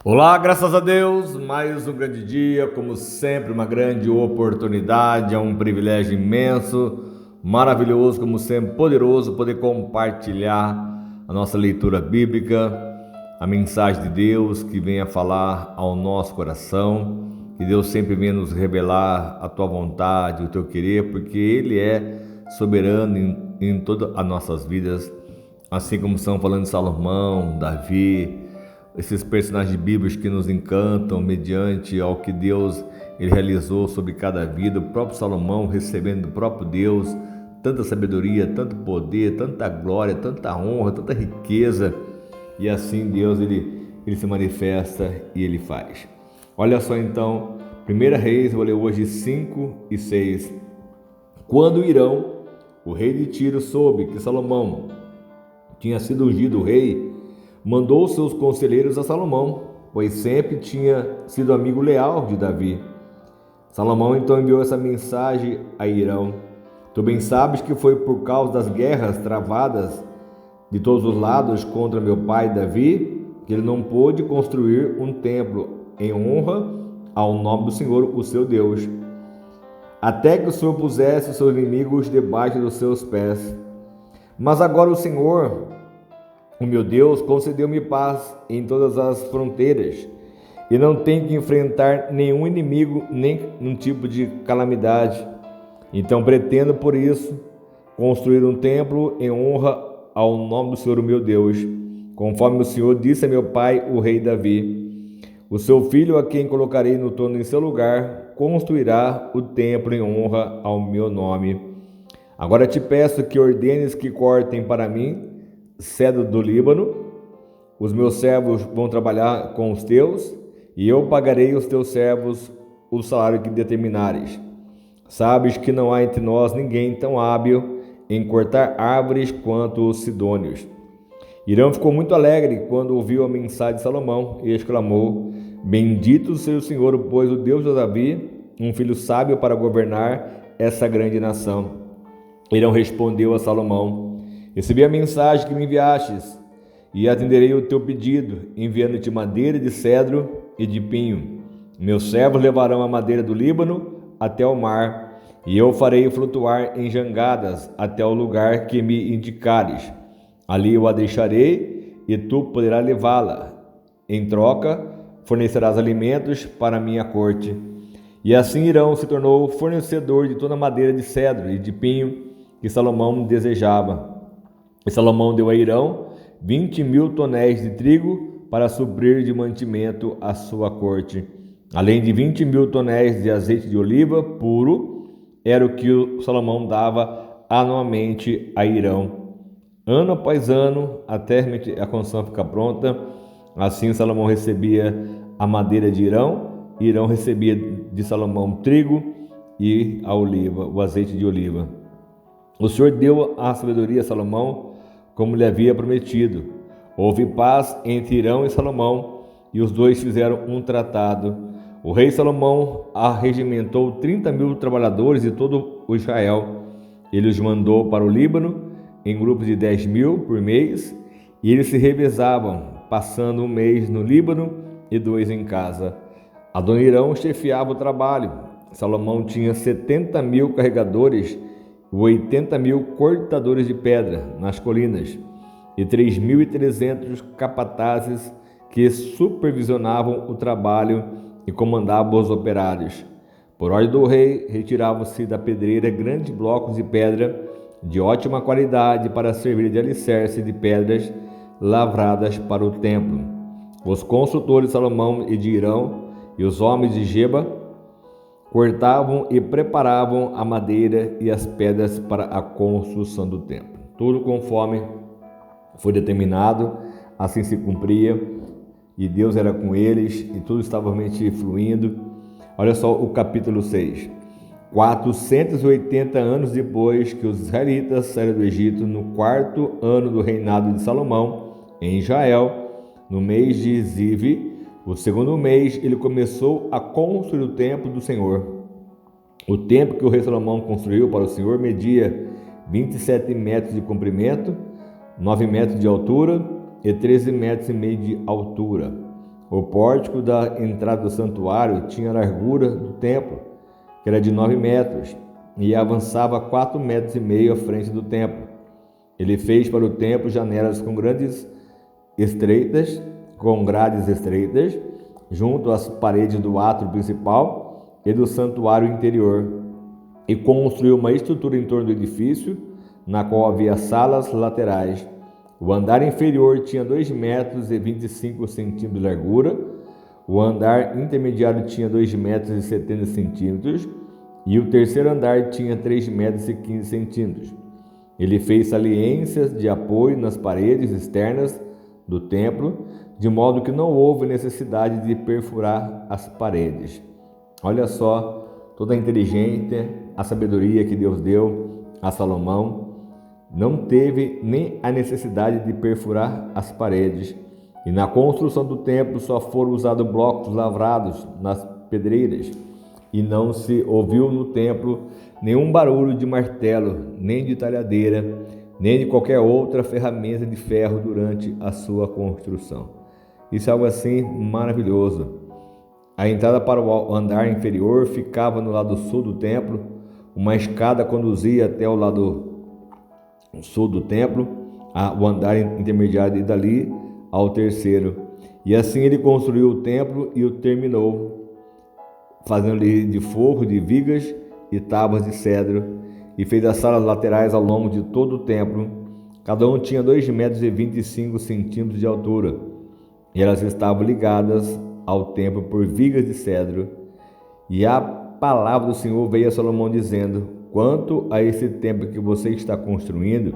Olá, graças a Deus, mais um grande dia, como sempre, uma grande oportunidade, é um privilégio imenso, maravilhoso, como sempre, poderoso poder compartilhar a nossa leitura bíblica, a mensagem de Deus que venha falar ao nosso coração, que Deus sempre venha nos revelar a tua vontade, o teu querer, porque Ele é soberano em todas as nossas vidas, assim como estão falando de Salomão, Davi, esses personagens bíblicos que nos encantam mediante ao que Deus ele realizou sobre cada vida, o próprio Salomão recebendo do próprio Deus tanta sabedoria, tanto poder, tanta glória, tanta honra, tanta riqueza, e assim Deus ele se manifesta e ele faz. Olha só então, 1 Reis, vou ler hoje 5 e 6. Quando Irão, o rei de Tiro, soube que Salomão tinha sido ungido rei, mandou seus conselheiros a Salomão, pois sempre tinha sido amigo leal de Davi. Salomão então enviou essa mensagem a Irão: Tu bem sabes que foi por causa das guerras travadas de todos os lados contra meu pai Davi que ele não pôde construir um templo em honra ao nome do Senhor, o seu Deus, até que o Senhor pusesse os seus inimigos debaixo dos seus pés. Mas agora o Senhor, o meu Deus, concedeu-me paz em todas as fronteiras e não tenho que enfrentar nenhum inimigo, nem um tipo de calamidade. Então pretendo, por isso, construir um templo em honra ao nome do Senhor, o meu Deus, conforme o Senhor disse a meu pai, o rei Davi. O seu filho, a quem colocarei no trono em seu lugar, construirá o templo em honra ao meu nome. Agora te peço que ordenes que cortem para mim cedro do Líbano. Os meus servos vão trabalhar com os teus, e eu pagarei aos teus servos o salário que determinares. Sabes que não há entre nós ninguém tão hábil em cortar árvores quanto os sidônios. Irão ficou muito alegre quando ouviu a mensagem de Salomão e exclamou: Bendito seja o Senhor, pois o Deus de Davi, um filho sábio para governar essa grande nação. Irão respondeu a Salomão: Recebi a mensagem que me enviastes, e atenderei o teu pedido, enviando-te madeira de cedro e de pinho. Meus servos levarão a madeira do Líbano até o mar, e eu farei flutuar em jangadas até o lugar que me indicares. Ali eu a deixarei, e tu poderás levá-la. Em troca, fornecerás alimentos para a minha corte. E assim Irão se tornou fornecedor de toda a madeira de cedro e de pinho que Salomão desejava. E Salomão deu a Irão 20.000 tonéis de trigo para suprir de mantimento a sua corte, além de 20.000 tonéis de azeite de oliva puro, era o que o Salomão dava anualmente a Irão, ano após ano, até a construção ficar pronta. Assim Salomão recebia a madeira de Irão, e Irão recebia de Salomão trigo e a oliva, o azeite de oliva. O Senhor deu a sabedoria a Salomão, como lhe havia prometido. Houve paz entre Irão e Salomão, e os dois fizeram um tratado. O rei Salomão arregimentou 30.000 trabalhadores de todo o Israel. Ele os mandou para o Líbano em grupos de 10.000 por mês, e eles se revezavam, passando um mês no Líbano e 2 em casa. Adonirão chefiava o trabalho. Salomão tinha 70.000 carregadores, 80.000 cortadores de pedra nas colinas e 3.300 capatazes que supervisionavam o trabalho e comandavam os operários. Por ordem do rei, retiravam-se da pedreira grandes blocos de pedra de ótima qualidade para servir de alicerce de pedras lavradas para o templo. Os construtores de Salomão e de Irão e os homens de Geba cortavam e preparavam a madeira e as pedras para a construção do templo. Tudo conforme foi determinado, assim se cumpria, e Deus era com eles, e tudo estava realmente fluindo. Olha só o capítulo 6. 480 anos depois que os israelitas saíram do Egito, no 4º ano do reinado de Salomão, em Israel, no mês de Ziv, o 2º mês, ele começou a construir o templo do Senhor. O templo que o rei Salomão construiu para o Senhor media 27 metros de comprimento, 9 metros de altura e 13,5 metros de altura. O pórtico da entrada do santuário tinha a largura do templo, que era de 9 metros, e avançava 4,5 metros à frente do templo. Ele fez para o templo janelas com grades estreitas, junto às paredes do átrio principal e do santuário interior, e construiu uma estrutura em torno do edifício, na qual havia salas laterais. O andar inferior tinha 2,25 metros de largura, o andar intermediário tinha 2,70 metros e o terceiro andar tinha 3,15 metros. Ele fez saliências de apoio nas paredes externas do templo, de modo que não houve necessidade de perfurar as paredes. Olha só toda a inteligência, a sabedoria que Deus deu a Salomão. Não teve nem a necessidade de perfurar as paredes. E na construção do templo só foram usados blocos lavrados nas pedreiras. E não se ouviu no templo nenhum barulho de martelo, nem de talhadeira, nem de qualquer outra ferramenta de ferro durante a sua construção. Isso é algo assim maravilhoso. A entrada para o andar inferior ficava no lado sul do templo. Uma escada conduzia até o lado sul do templo, o andar intermediário, e dali ao terceiro. E assim ele construiu o templo e o terminou, fazendo-lhe de forro, de vigas e tábuas de cedro, e fez as salas laterais ao longo de todo o templo. Cada um tinha 2,25 metros de altura, e elas estavam ligadas ao templo por vigas de cedro. E a palavra do Senhor veio a Salomão dizendo: quanto a esse templo que você está construindo,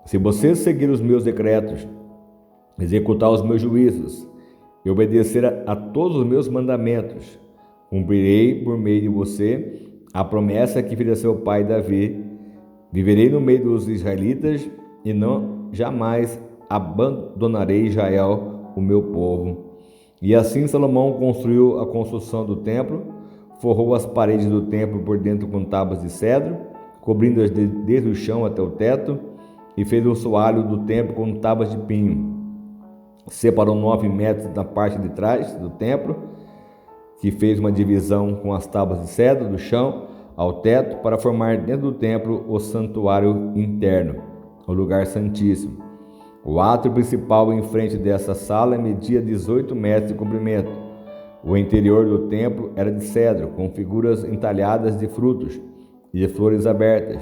se você seguir os meus decretos, executar os meus juízos e obedecer a todos os meus mandamentos, cumprirei por meio de você a promessa que fiz a seu pai Davi. Viverei no meio dos israelitas e não jamais abandonarei Israel, o meu povo. E assim Salomão construiu a construção do templo, forrou as paredes do templo por dentro com tábuas de cedro, cobrindo-as desde o chão até o teto, e fez o soalho do templo com tábuas de pinho. Separou 9 metros da parte de trás do templo, que fez uma divisão com as tábuas de cedro do chão ao teto, para formar dentro do templo o santuário interno, o lugar santíssimo. O átrio principal em frente dessa sala media 18 metros de comprimento. O interior do templo era de cedro, com figuras entalhadas de frutos e de flores abertas.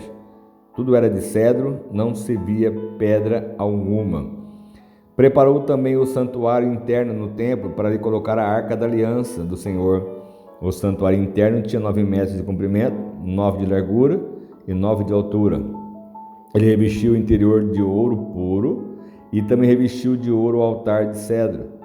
Tudo era de cedro, não se via pedra alguma. Preparou também o santuário interno no templo para lhe colocar a arca da aliança do Senhor. O santuário interno tinha 9 metros de comprimento, 9 de largura e 9 de altura. Ele revestiu o interior de ouro puro e também revestiu de ouro o altar de cedro.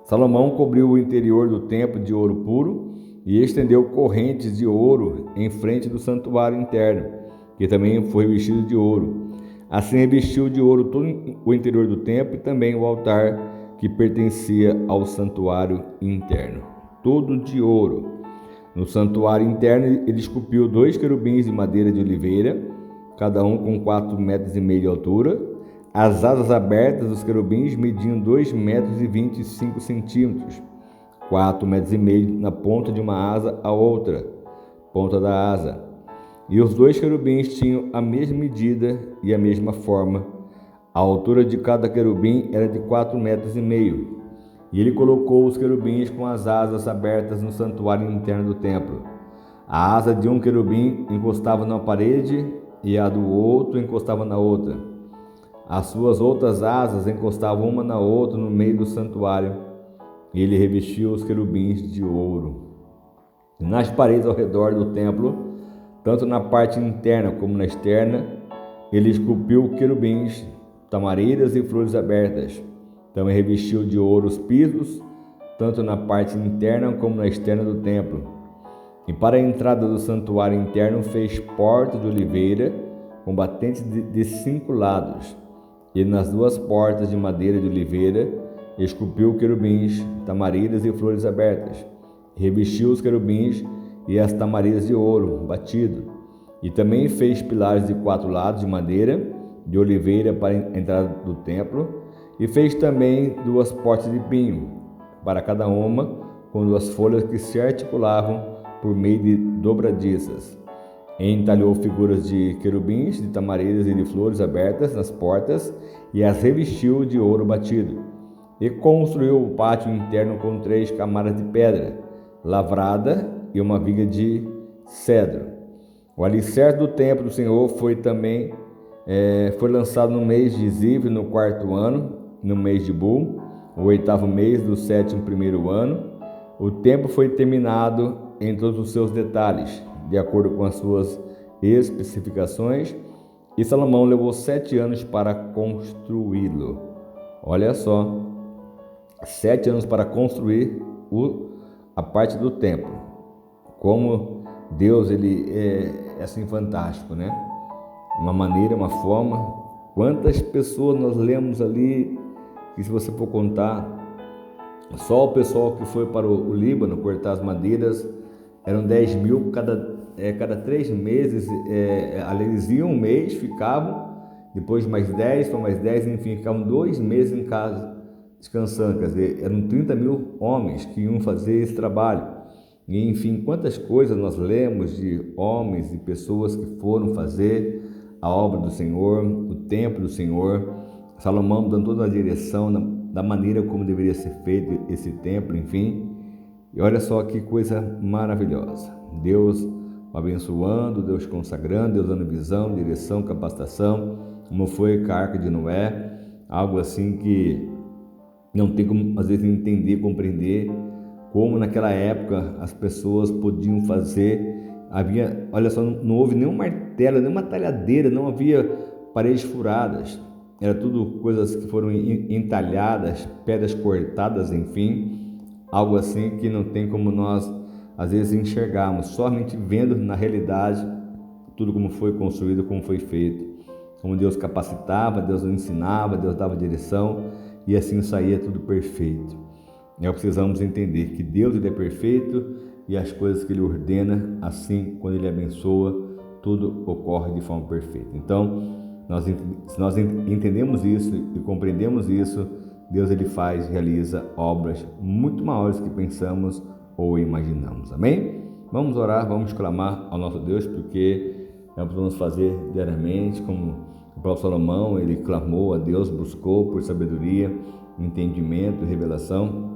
Salomão cobriu o interior do templo de ouro puro e estendeu correntes de ouro em frente do santuário interno, que também foi revestido de ouro. Assim revestiu de ouro todo o interior do templo e também o altar que pertencia ao santuário interno, todo de ouro. No santuário interno ele esculpiu 2 querubins de madeira de oliveira, cada um com 4,5 metros de altura. As asas abertas dos querubins mediam 2,25 metros, 4,5 metros na ponta de uma asa à outra ponta da asa. E os 2 querubins tinham a mesma medida e a mesma forma. A altura de cada querubim era de 4,5 metros. E ele colocou os querubins com as asas abertas no santuário interno do templo. A asa de um querubim encostava na parede e a do outro encostava na outra. As suas outras asas encostavam uma na outra no meio do santuário, e ele revestiu os querubins de ouro. Nas paredes ao redor do templo, tanto na parte interna como na externa, ele esculpiu querubins, tamareiras e flores abertas. Também revestiu de ouro os pisos, tanto na parte interna como na externa do templo. E para a entrada do santuário interno fez portas de oliveira com batentes de 5 lados. E nas 2 portas de madeira de oliveira esculpiu querubins, tamareiras e flores abertas. Revestiu os querubins e as tamareiras de ouro batido. E também fez pilares de 4 lados de madeira de oliveira para a entrada do templo. E fez também 2 portas de pinho, para cada uma, com 2 folhas que se articulavam por meio de dobradiças. Entalhou figuras de querubins, de tamareiras e de flores abertas nas portas e as revestiu de ouro batido. E construiu o pátio interno com 3 camadas de pedra lavrada e uma viga de cedro. O alicerce do templo do Senhor foi lançado no mês de Ziv, no 4º ano, no mês de Bul, o 8º mês do 7º ano. O templo foi terminado em todos os seus detalhes, de acordo com as suas especificações, e Salomão levou 7 anos para construí-lo. Olha só, 7 anos para construir a parte do templo. Como Deus, ele é assim fantástico, né? Uma maneira, uma forma. Quantas pessoas nós lemos ali, que se você for contar, só o pessoal que foi para o Líbano cortar as madeiras, eram 10 mil cada 3 meses, eles iam um mês, ficavam, depois mais 10, mais 10, enfim, ficavam 2 meses em casa, descansando. Quer dizer, eram 30 mil homens que iam fazer esse trabalho. E, enfim, quantas coisas nós lemos de homens e pessoas que foram fazer a obra do Senhor, o templo do Senhor. Salomão dando toda a direção da maneira como deveria ser feito esse templo, enfim. E olha só que coisa maravilhosa. Deus abençoando, Deus consagrando, Deus dando visão, direção, capacitação, como foi com a Arca de Noé, algo assim que não tem como às vezes entender, compreender, como naquela época as pessoas podiam fazer. Olha só, não houve nenhum martelo, nenhuma talhadeira, não havia paredes furadas, era tudo coisas que foram entalhadas, pedras cortadas, enfim, algo assim que não tem como nós às vezes enxergarmos, somente vendo na realidade tudo como foi construído, como foi feito, como Deus capacitava, Deus ensinava, Deus dava direção, e assim saía tudo perfeito. Nós precisamos entender que Deus, ele é perfeito, e as coisas que ele ordena, assim, quando ele abençoa, tudo ocorre de forma perfeita. Então, se nós entendemos isso e compreendemos isso, Deus, ele faz, realiza obras muito maiores que pensamos ou imaginamos. Amém? Vamos orar, vamos clamar ao nosso Deus, porque nós podemos fazer diariamente, como o próprio Salomão, ele clamou a Deus, buscou por sabedoria, entendimento, revelação.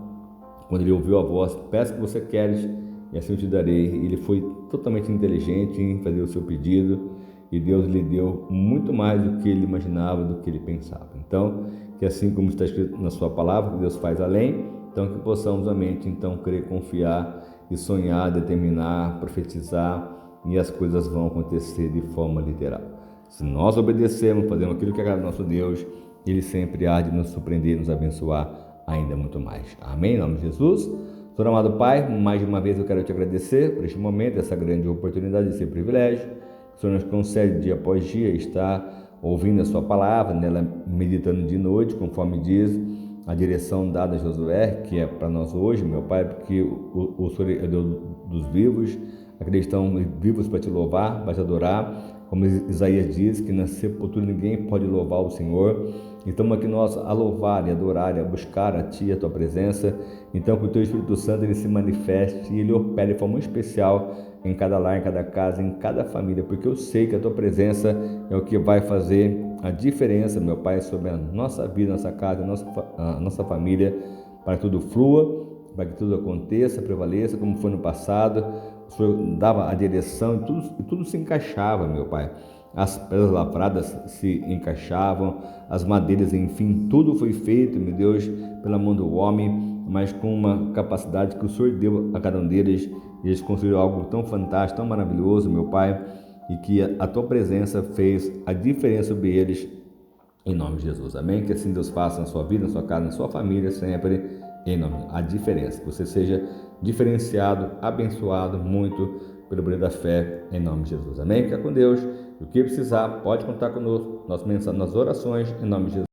Quando ele ouviu a voz, peça o que você queres e assim eu te darei. Ele foi totalmente inteligente em fazer o seu pedido, e Deus lhe deu muito mais do que ele imaginava, do que ele pensava. Então, que assim como está escrito na sua palavra, que Deus faz além, então que possamos a mente, então, crer, confiar e sonhar, determinar, profetizar, e as coisas vão acontecer de forma literal. Se nós obedecermos, fazemos aquilo que agrada ao nosso Deus, ele sempre há de nos surpreender, nos abençoar ainda muito mais. Amém? Em nome de Jesus. Senhor amado Pai, mais uma vez eu quero te agradecer por este momento, essa grande oportunidade, esse privilégio. O Senhor nos concede dia após dia estar ouvindo a sua palavra, nela meditando de noite, conforme diz a direção dada a Josué, que é para nós hoje, meu Pai, porque o Senhor é Deus dos vivos, aqueles que estão vivos para te louvar, para te adorar, como Isaías diz, que na sepultura ninguém pode louvar o Senhor. Estamos aqui nós a louvar e adorar e a buscar a Ti, a Tua presença. Então que o Teu Espírito Santo ele se manifeste e ele opere de forma muito especial em cada lar, em cada casa, em cada família, porque eu sei que a Tua presença é o que vai fazer a diferença, meu Pai, sobre a nossa vida, nossa casa, a nossa família, para que tudo flua, para que tudo aconteça, prevaleça, como foi no passado. O Senhor dava a direção e tudo se encaixava, meu Pai. As pedras lavradas se encaixavam, as madeiras, enfim, tudo foi feito, meu Deus, pela mão do homem, mas com uma capacidade que o Senhor deu a cada um deles. E eles construíram algo tão fantástico, tão maravilhoso, meu Pai, e que a Tua presença fez a diferença sobre eles, em nome de Jesus. Amém? Que assim Deus faça na sua vida, na sua casa, na sua família, sempre, em nome. A diferença, que você seja diferenciado, abençoado muito pelo poder da fé, em nome de Jesus. Amém? Fica com Deus. O que precisar, pode contar conosco. Nossa mensagem nas orações, em nome de Jesus.